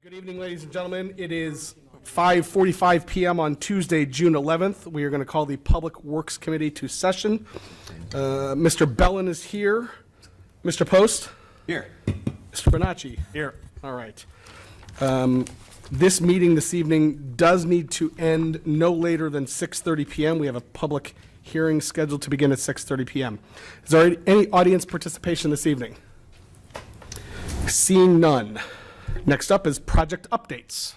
Good evening, ladies and gentlemen. It is 5:45 p.m. on Tuesday, June 11th. We are going to call the Public Works Committee to session. Mr. Bellin is here. Mr. Post? Here. Mr. Bonacci? Here. All right. This meeting this evening does need to end no later than 6:30 p.m. We have a public hearing scheduled to begin at 6:30 p.m. Is there any audience participation this evening? Seeing none. Next up is project updates.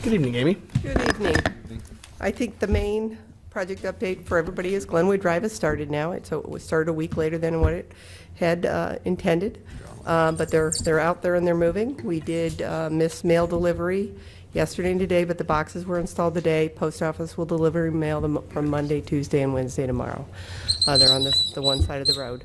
Good evening, Amy. Good evening. I think the main project update for everybody is Glenwood Drive has started now. It was started a week later than what it had intended, but they're out there and they're moving. We did miss mail delivery yesterday and today, but the boxes were installed today. Post office will deliver mail them from Monday, Tuesday, and Wednesday tomorrow. They're on the one side of the road.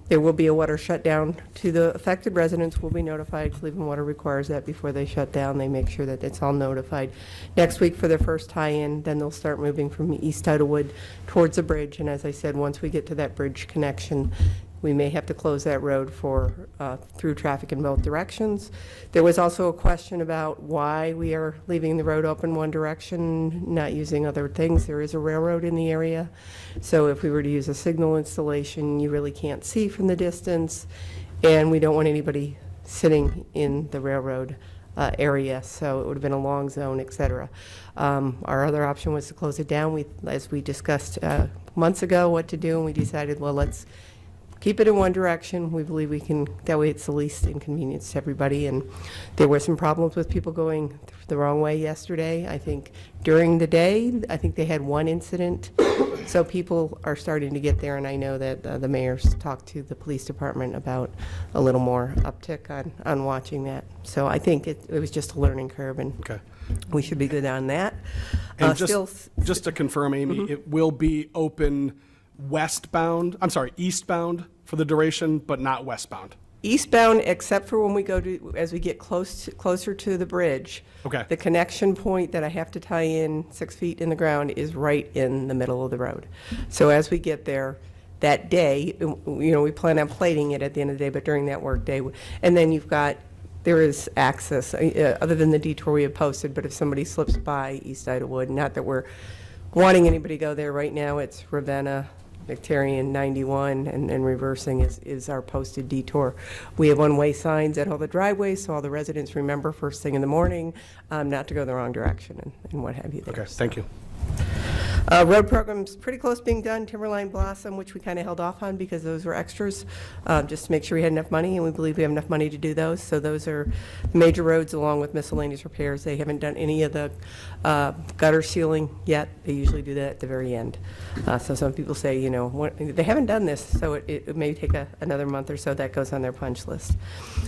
There will be a water shutdown to the affected residents will be notified. Cleveland Water requires that before they shut down. They make sure that it's all notified. Next week for their first tie-in, then they'll start moving from East Idlewood towards the bridge. And as I said, once we get to that bridge connection, we may have to close that road for through traffic in both directions. There was also a question about why we are leaving the road open one direction, not using other things. There is a railroad in the area. So if we were to use a signal installation, you really can't see from the distance. And we don't want anybody sitting in the railroad area, so it would have been a long zone, et cetera. Our other option was to close it down. As we discussed months ago what to do, and we decided, well, let's keep it in one direction. We believe we can, that way it's the least inconvenience to everybody. And there were some problems with people going the wrong way yesterday. I think during the day, I think they had one incident. So people are starting to get there, and I know that the mayor's talked to the police department about a little more uptick on watching that. So I think it was just a learning curve, and Okay. we should be good on that. And just to confirm, Amy, it will be open eastbound for the duration, but not westbound. Eastbound, except for when we go to, as we get closer to the bridge. Okay. The connection point that I have to tie in 6 feet in the ground is right in the middle of the road. So as we get there that day, we plan on plating it at the end of the day, but during that work day, and then there is access, other than the detour we have posted, but if somebody slips by East Idlewood, not that we're wanting anybody to go there right now, it's Ravenna, Victorian 91, and reversing is our posted detour. We have one-way signs at all the driveways, so all the residents remember first thing in the morning not to go the wrong direction and what have you there. Okay, thank you. Road program's pretty close being done. Timberline Blossom, which we kind of held off on because those were extras, just to make sure we had enough money, and we believe we have enough money to do those. So those are major roads along with miscellaneous repairs. They haven't done any of the gutter sealing yet. They usually do that at the very end. So some people say, they haven't done this, so it may take another month or so. That goes on their punch list.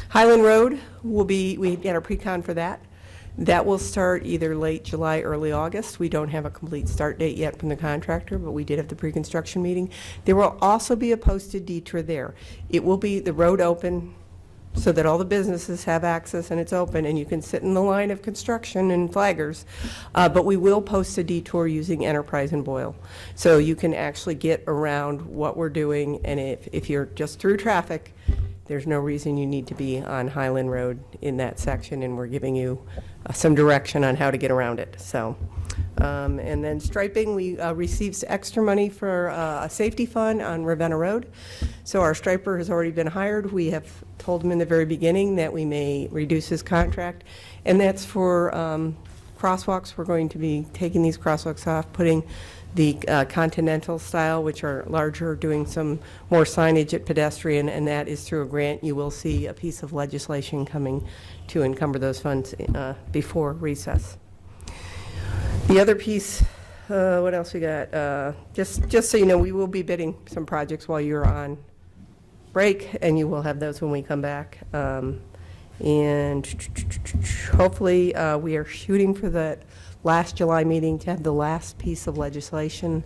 Highland Road we had our pre-con for that. That will start either late July, early August. We don't have a complete start date yet from the contractor, but we did have the pre-construction meeting. There will also be a posted detour there. It will be the road open so that all the businesses have access and it's open and you can sit in the line of construction and flaggers. But we will post a detour using Enterprise and Boyle. So you can actually get around what we're doing, and if you're just through traffic, there's no reason you need to be on Highland Road in that section, and we're giving you some direction on how to get around it. So, and then striping, we received extra money for a safety fund on Ravenna Road. So our striper has already been hired. We have told him in the very beginning that we may reduce his contract, and that's for crosswalks. We're going to be taking these crosswalks off, putting the continental style, which are larger, doing some more signage at pedestrian, and that is through a grant. You will see a piece of legislation coming to encumber those funds before recess. The other piece, what else we got? Just so you know, we will be bidding some projects while you're on break, and you will have those when we come back. And hopefully we are shooting for that last July meeting to have the last piece of legislation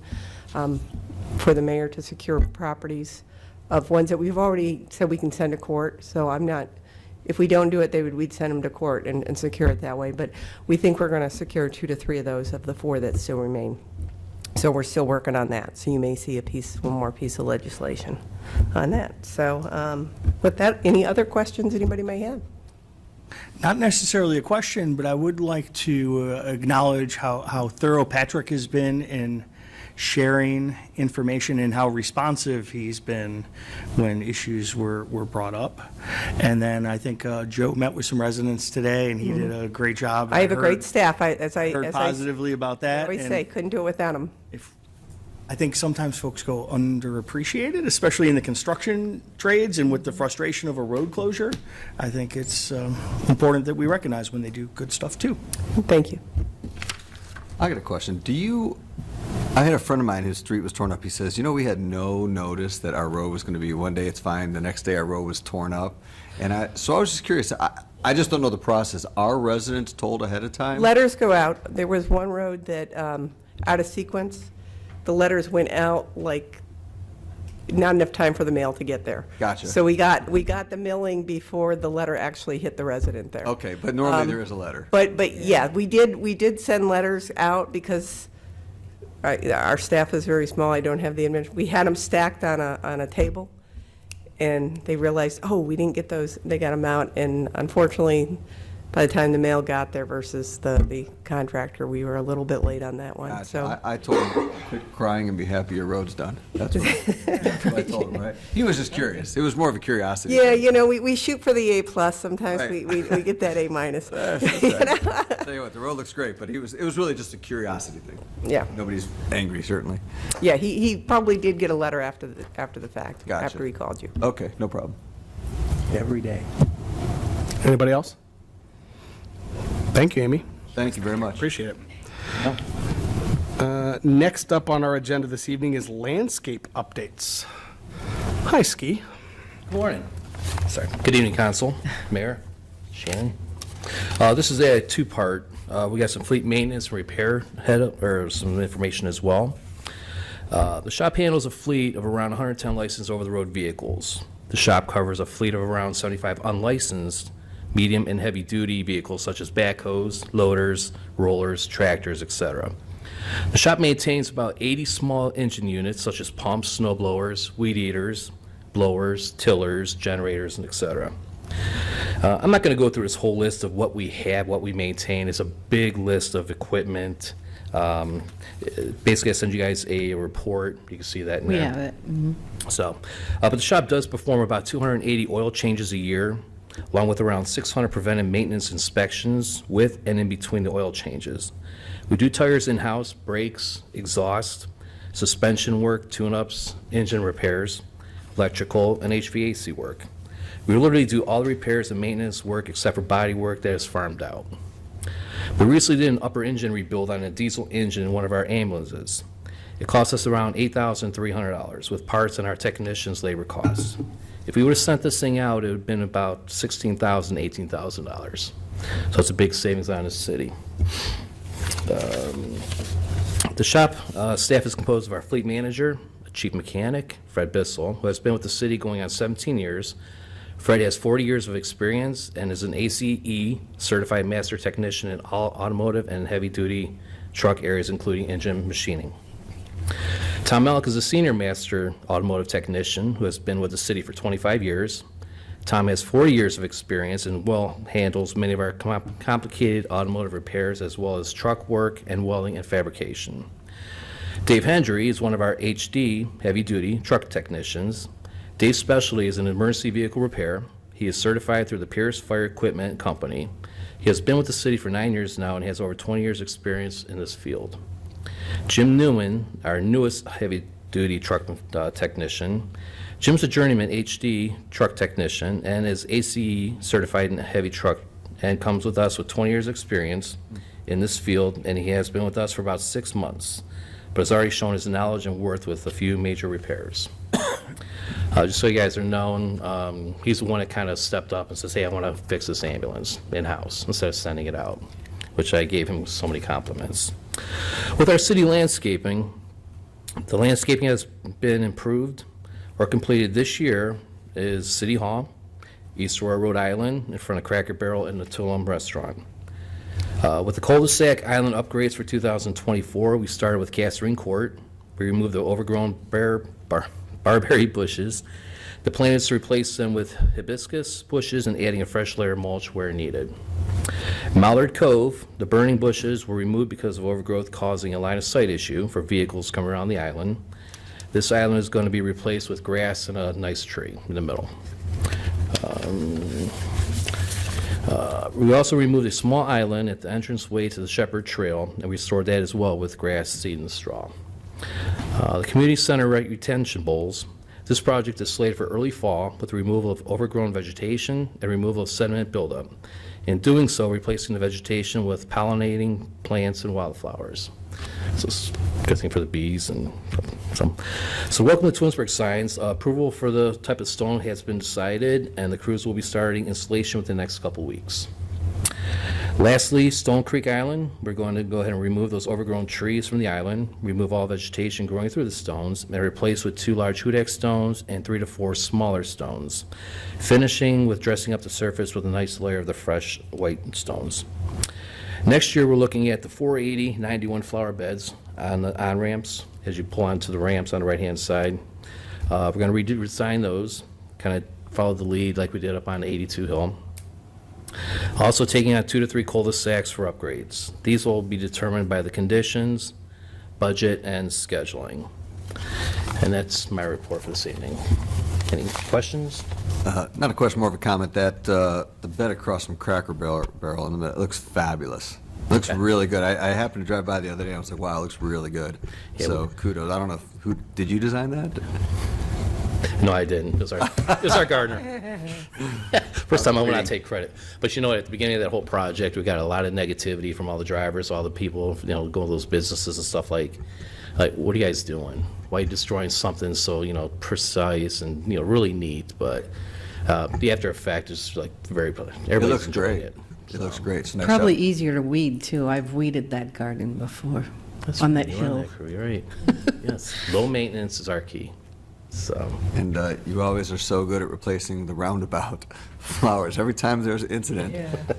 for the mayor to secure properties of ones that we've already said we can send to court. So if we don't do it, we'd send them to court and secure it that way. But we think we're going to secure 2 to 3 of those of the 4 that still remain. So we're still working on that. So you may see one more piece of legislation on that. So with that, any other questions anybody may have? Not necessarily a question, but I would like to acknowledge how thorough Patrick has been in sharing information and how responsive he's been when issues were brought up. And then I think Joe met with some residents today, and he did a great job. I have a great staff. Heard positively about I that. always and say, couldn't do it without them. I think sometimes folks go underappreciated, especially in the construction trades and with the frustration of a road closure. I think it's important that we recognize when they do good stuff too. Thank you. I got a question. I had a friend of mine whose street was torn up. He says, we had no notice that our road was going to be, one day it's fine, the next day our road was torn up. And so I was just curious. I just don't know the process. Are residents told ahead of time? Letters go out. There was one road that, out of sequence, the letters went out like not enough time for the mail to get there. Gotcha. So we got the mailing before the letter actually hit the resident there. Okay, but normally there is a letter. But yeah, we did send letters out because our staff is very small. I don't have the administration. We had them stacked on a table, and they realized, oh, we didn't get those. They got them out, and unfortunately, by the time the mail got there versus the contractor, we were a little bit late on that one. Gotcha. So I told him, quit crying and be happy your road's done. That's what I told him, right? He was just curious. It was more of a curiosity. yeah, we shoot for the A+. Sometimes Right. we get that A-. Tell you what, the road looks great, but it was really just a curiosity thing. Yeah. Nobody's angry, certainly. Yeah, he probably did get a letter after the fact, Gotcha. after he called you. Okay, no problem. Every day. Anybody else? Thank you, Amy. Thank you very much. Appreciate it. Next up on our agenda this evening is landscape updates. Hi, Ski. Good morning. Sorry. Good evening, Council, Mayor, Shannon. This is a two-part. We got some fleet maintenance and repair or some information as well. The shop handles a fleet of around 110 licensed over-the-road vehicles. The shop covers a fleet of around 75 unlicensed medium and heavy-duty vehicles such as backhoes, loaders, rollers, tractors, etc. The shop maintains about 80 small engine units such as pumps, snow blowers, weed eaters, blowers, tillers, generators, and etc. I'm not going to go through this whole list of what we have, what we maintain. It's a big list of equipment. Basically, I send you guys a report. You can see that in there. We have it. So, but the shop does perform about 280 oil changes a year, along with around 600 preventive maintenance inspections with and in between the oil changes. We do tires in-house, brakes, exhaust, suspension work, tune-ups, engine repairs, electrical, and HVAC work. We literally do all the repairs and maintenance work except for body work that is farmed out. We recently did an upper engine rebuild on a diesel engine in one of our ambulances. It cost us around $8,300 with parts and our technicians' labor costs. If we would have sent this thing out, it would have been about $16,000, $18,000. So it's a big savings on the city. The shop staff is composed of our fleet manager, a chief mechanic, Fred Bissell, who has been with the city going on 17 years. Fred has 40 years of experience and is an ACE certified master technician in all automotive and heavy-duty truck areas, including engine machining. Tom Malik is a senior master automotive technician who has been with the city for 25 years. Tom has 40 years of experience and handles many of our complicated automotive repairs as well as truck work and welding and fabrication. Dave Hendry is one of our HD heavy-duty truck technicians. Dave's specialty is in emergency vehicle repair. He is certified through the Pierce Fire Equipment Company. He has been with the city for 9 years now and has over 20 years experience in this field. Jim Newman, our newest heavy-duty truck technician. Jim's a journeyman HD truck technician and is ACE certified in heavy truck and comes with us with 20 years experience in this field, and he has been with us for about 6 months, but has already shown his knowledge and worth with a few major repairs. Just so you guys are known, he's the one that kind of stepped up and says, hey, I want to fix this ambulance in-house instead of sending it out, which I gave him so many compliments. With our city landscaping, the landscaping has been improved or completed this year is City Hall, East Aurora, Rhode Island, in front of Cracker Barrel and the Tulum Restaurant. With the cul-de-sac island upgrades for 2024, we started with Gasoline Court. We removed the overgrown barberry bushes. The plan is to replace them with hibiscus bushes and adding a fresh layer of mulch where needed. Mallard Cove, the burning bushes were removed because of overgrowth causing a line of sight issue for vehicles coming around the island. This island is going to be replaced with grass and a nice tree in the middle. We also removed a small island at the entranceway to the Shepherd Trail and restored that as well with grass, seed, and straw. The community center retention bowls. This project is slated for early fall with the removal of overgrown vegetation and removal of sediment buildup. In doing so, replacing the vegetation with pollinating plants and wildflowers. So it's a good thing for the bees and some. So welcome to Twinsburg Signs. Approval for the type of stone has been decided, and the crews will be starting installation within the next couple weeks. Lastly, Stone Creek Island. We're going to go ahead and remove those overgrown trees from the island, remove all vegetation growing through the stones, and replace with 2 large hudak stones and 3 to 4 smaller stones, finishing with dressing up the surface with a nice layer of the fresh white stones. Next year, we're looking at the 480, 91 flower beds on the on-ramps as you pull onto the ramps on the right-hand side. We're going to redesign those, kind of follow the lead like we did up on 82 Hill. Also taking out 2 to 3 cul-de-sacs for upgrades. These will be determined by the conditions, budget, and scheduling. And that's my report for this evening. Any questions? Not a question, more of a comment, that the bed across from Cracker Barrel in the middle, it looks fabulous. It looks really good. I happened to drive by the other day, and I was like, wow, it looks really good. Yeah, So kudos. I don't know, did you design that? No, I didn't. It was our gardener. First time I will not take credit. But you know what, at the beginning of that whole project, we got a lot of negativity from all the drivers, all the people, going to those businesses and stuff like, what are you guys doing? Why are you destroying something so, precise and, really neat? But the after effect is like everybody's It looks enjoying great. it. It looks great. It's a nice Probably job. easier to weed, too. I've weeded that garden before, on that You're on hill. that crew, you're right. Yes, low maintenance is our key. So, And you always are so good at replacing the roundabout flowers. Every time there's an incident,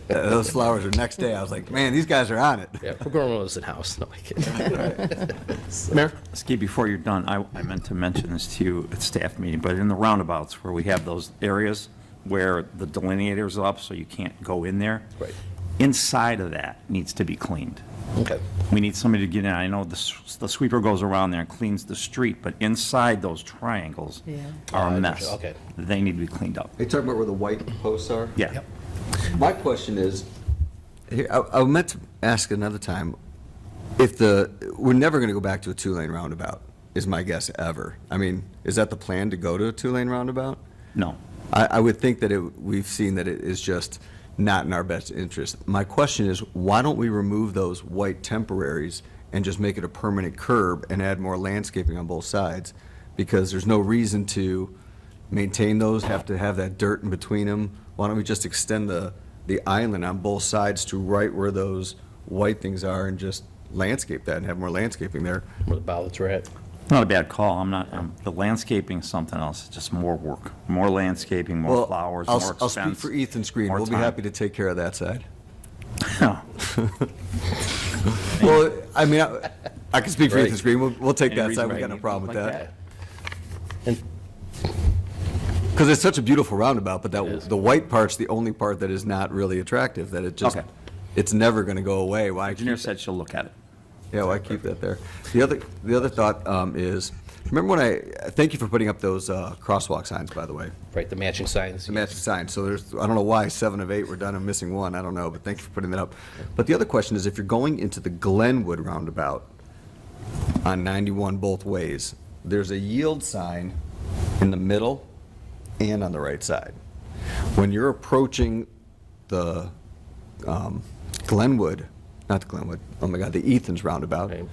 those flowers are next day. I was like, man, these guys are on it. yeah, we're growing those in-house. No, I kidding. Mayor? Skip, before you're done, I meant to mention this to you at staff meeting, but in the roundabouts where we have those areas where the delineator's up so you can't go in there. Right. Inside of that needs to be cleaned. Okay. We need somebody to get in. I know the sweeper goes around there and cleans the street, but inside those triangles Yeah. are Oh, a mess. okay. They need to be cleaned up. Are you talking about where the white posts are? Yeah. My question is, I meant to ask another time, we're never going to go back to a 2-lane roundabout, is my guess, ever. I mean, is that the plan, to go to a 2-lane roundabout? No. I would think that we've seen that it is just not in our best interest. My question is, why don't we remove those white temporaries and just make it a permanent curb and add more landscaping on both sides? Because there's no reason to maintain those, have to have that dirt in between them. Why don't we just extend the island on both sides to right where those white things are and just landscape that and have more landscaping there? Where the ballots are at. Not a bad call. The landscaping is something else. It's just more work. More landscaping, more flowers, more expense. I'll speak for Ethan's Green. more We'll be time. happy to take care of that side. No. Well, I mean, I can speak for Right. Ethan's Green. We'll take Any that reason side. We why got no you problem with like that. And Because it's such a beautiful roundabout, but It is. the white part's the only part that is not really attractive, that it just, Okay. it's never going to go away. Why Engineer keep, said she'll look at it. yeah, why keep that there? The other thought is, remember when thank you for putting up those crosswalk signs, by the way, right, the matching signs. the matching signs. So I don't know why 7 of 8 were done, I'm missing one, I don't know, but thank you for putting that up. But the other question is, if you're going into the Glenwood roundabout on 91 both ways, there's a yield sign in the middle and on the right side. When you're approaching the Glenwood, not the Glenwood, oh my God, the Ethans roundabout, Right.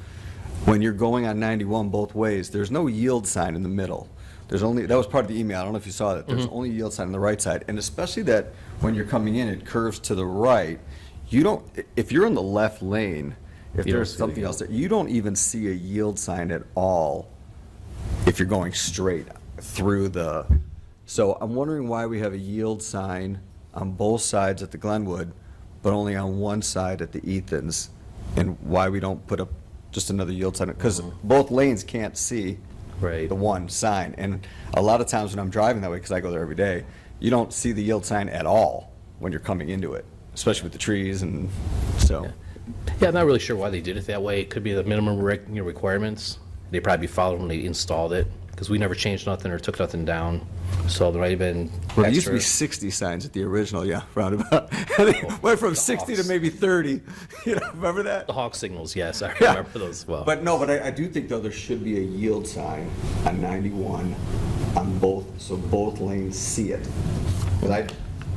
when you're going on 91 both ways, there's no yield sign in the middle. There's only, that was part of the email, I don't know if you saw that, there's only a yield sign on the right side, and especially that when you're coming in, it curves to the right. You don't, if you're in the left lane, if You don't there's see the something yield. else there, you don't even see a yield sign at all if you're going straight through the, so I'm wondering why we have a yield sign on both sides at the Glenwood, but only on one side at the Ethans, and why we don't put up just another yield sign, because both lanes can't see Right. the one sign. And a lot of times when I'm driving that way, because I go there every day, you don't see the yield sign at all when you're coming into it, especially with the trees, and so. Yeah, I'm not really sure why they did it that way. It could be the minimum requirements. They probably followed when they installed it, because we never changed nothing or took nothing down. So there might have been Well, there used to be extra. 60 signs at the original, roundabout. And they went from 60 to maybe 30, remember that? The hawk signals, yes, I Yeah. remember those as well. But no, but I do think, though, there should be a yield sign on 91 on both, so both lanes see it.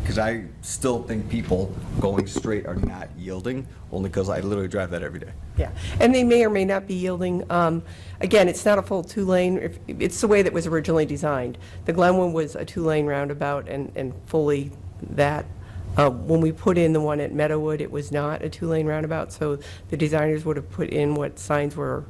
Because I still think people going straight are not yielding, only because I literally drive that every day. Yeah, and they may or may not be yielding. Again, it's not a full two-lane, it's the way that was originally designed. The Glenwood was a two-lane roundabout and fully that. When we put in the one at Meadowood, it was not a two-lane roundabout, so the designers would have put in what signs were,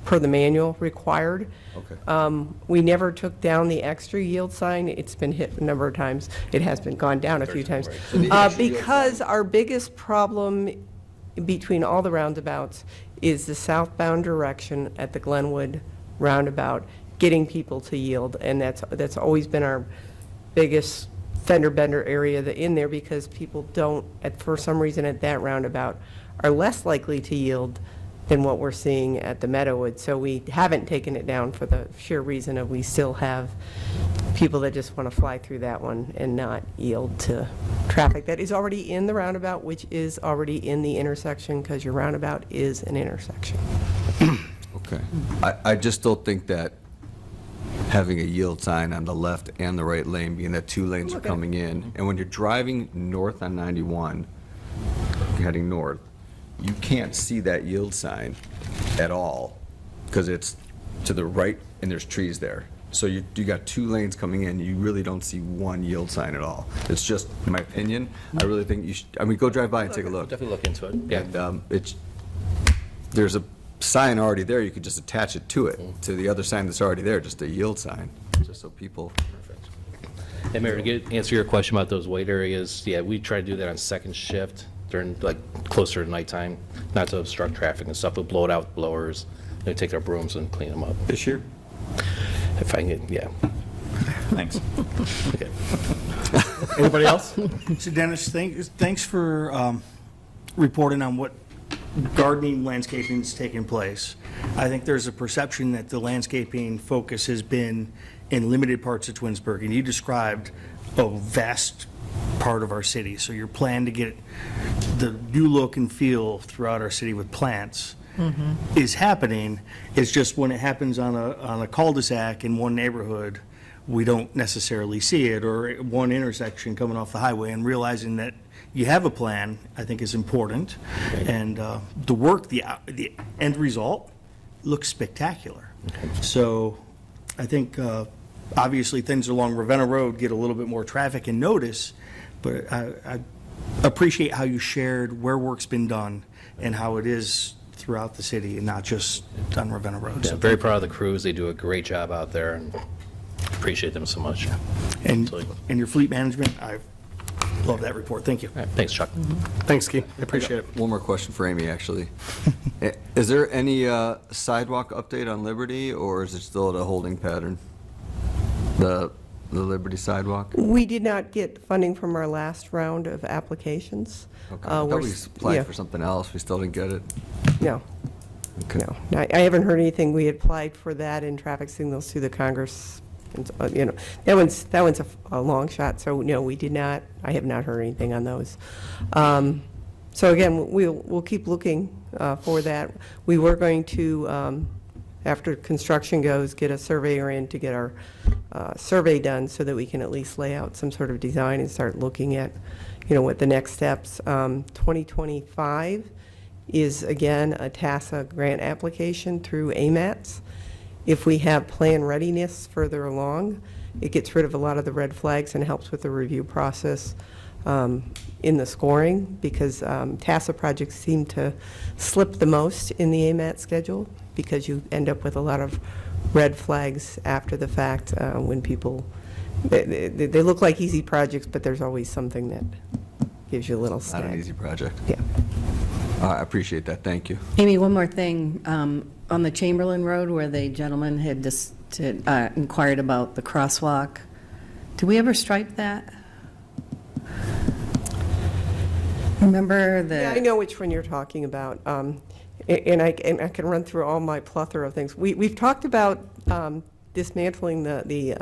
per the manual, required. Okay. We never took down the extra yield sign. It's been hit a number of times. It has been gone down a few times. So the extra yield Because our biggest problem between all the roundabouts is the southbound direction at the Glenwood roundabout, getting people to yield. And that's always been our biggest fender bender area in there, because people don't, for some reason at that roundabout, are less likely to yield than what we're seeing at the Meadowood. So we haven't taken it down for the sheer reason of we still have people that just want to fly through that one and not yield to traffic that is already in the roundabout, which is already in the intersection, because your roundabout is an intersection. Okay. I just don't think that having a yield sign on the left and the right lane, being that two lanes are Okay. coming in, and when you're driving north on 91, heading north, you can't see that yield sign at all, because it's to the right and there's trees there. So you got two lanes coming in, you really don't see one yield sign at all. It's just my opinion. I really think you should, go drive by and take a look. Definitely look into it, yeah. And there's a sign already there, you could just attach it to it, to the other sign that's already there, just a yield sign, just so people. And Mayor, to answer your question about those white areas, yeah, we try to do that on second shift during, like, closer to nighttime, not to obstruct traffic and stuff. We'll blow it out with blowers, then take our brooms and clean them up. This year? If I can get, yeah. Thanks. Okay. Anybody else? So Dennis, thanks for reporting on what gardening landscaping is taking place. I think there's a perception that the landscaping focus has been in limited parts of Twinsburg, and you described a vast part of our city. So your plan to get the new look and feel throughout our city with plants is happening. It's just when it happens on a cul-de-sac in one neighborhood, we don't necessarily see it, or one intersection coming off the highway, and realizing that you have a plan, I think, is important. And the work, the end result looks spectacular. So I think, obviously, things along Ravenna Road get a little bit more traffic and notice, but I appreciate how you shared where work's been done and how it is throughout the city and not just on Ravenna Road. Yeah, So very proud of the crews. They do a great job out there, and appreciate them so much. And Absolutely. your fleet management, I love that report. Thank you. All right, thanks, Chuck. Thanks, Keith. I appreciate it. One more question for Amy, actually. Is there any sidewalk update on Liberty, or is it still at a holding pattern? The Liberty sidewalk? We did not get funding from our last round of applications. Okay. I thought We're we s- applied yeah, for something else, we still didn't get it. No, Okay. no. I haven't heard anything. We applied for that in traffic signals through the Congress, and, that one's a long shot, so no, we did not, I have not heard anything on those. So again, we'll keep looking for that. We were going to, after construction goes, get a surveyor in to get our survey done so that we can at least lay out some sort of design and start looking at, what the next steps. 2025 is, again, a TASA grant application through AMATS. If we have plan readiness further along, it gets rid of a lot of the red flags and helps with the review process in the scoring, because TASA projects seem to slip the most in the AMAT schedule, because you end up with a lot of red flags after the fact when people, they look like easy projects, but there's always something that gives you a little Not snag. an easy project. Yeah. I appreciate that, thank you. Amy, one more thing. On the Chamberlain Road where the gentleman had inquired about the crosswalk, did we ever stripe that? Remember the... Yeah, I know which one you're talking about. And I can run through all my plethora of things. We've talked about dismantling the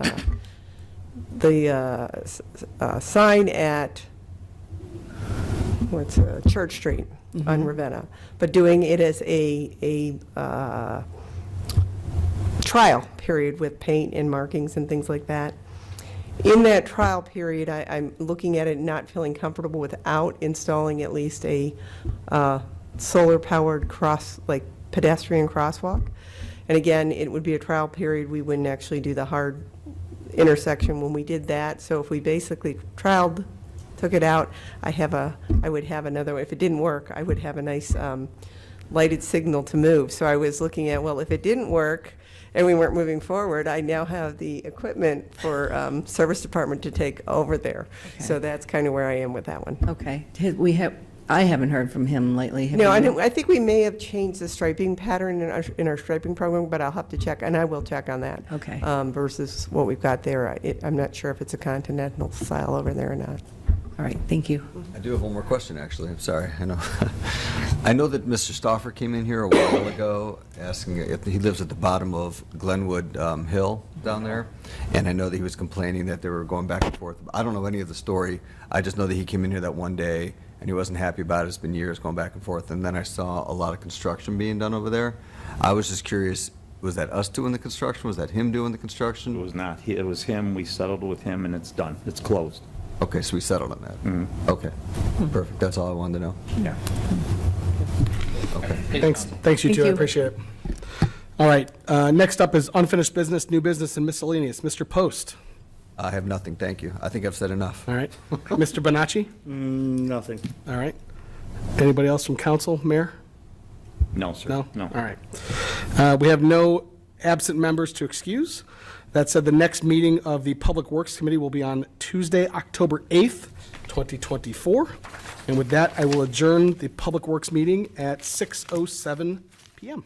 sign at, Church Street on Ravenna, but doing it as a trial period with paint and markings and things like that. In that trial period, I'm looking at it, not feeling comfortable without installing at least a solar-powered pedestrian crosswalk. And again, it would be a trial period. We wouldn't actually do the hard intersection when we did that. So if we basically trialed, took it out, I would have another, if it didn't work, I would have a nice lighted signal to move. So I was looking at, well, if it didn't work and we weren't moving forward, I now have the equipment for service department to take over there. Okay. So that's kind of where I am with that one. Okay. I haven't heard from him lately. Have No, you? I think we may have changed the striping pattern in our striping program, but I'll have to check, and I will check on that. Okay. Versus what we've got there. I'm not sure if it's a continental style over there or not. All right, thank you. I do have one more question, actually. I'm sorry. I know. I know that Mr. Stauffer came in here a while ago asking if he lives at the bottom of Glenwood Hill down there, and I know that he was complaining that they were going back and forth. I don't know any of the story. I just know that he came in here that one day and he wasn't happy about it. It's been years going back and forth, and then I saw a lot of construction being done over there. I was just curious. Was that us doing the construction? Was that him doing the construction? It was not, it was him, we settled with him, and it's done, it's closed. Okay, so we settled on that. Okay, perfect. That's all I wanted to know. Yeah. Okay. Thanks, you Thank two, I you. appreciate it. All right, next up is unfinished business, new business, and miscellaneous. Mr. Post, I have nothing, thank you. I think I've said enough. all right. Mr. Bonacci, Nothing. all right. Anybody else from council, Mayor? No, sir. No? No. All right. We have no absent members to excuse. That said, the next meeting of the Public Works Committee will be on Tuesday, October 8th, 2024. And with that, I will adjourn the Public Works meeting at 6:07 PM.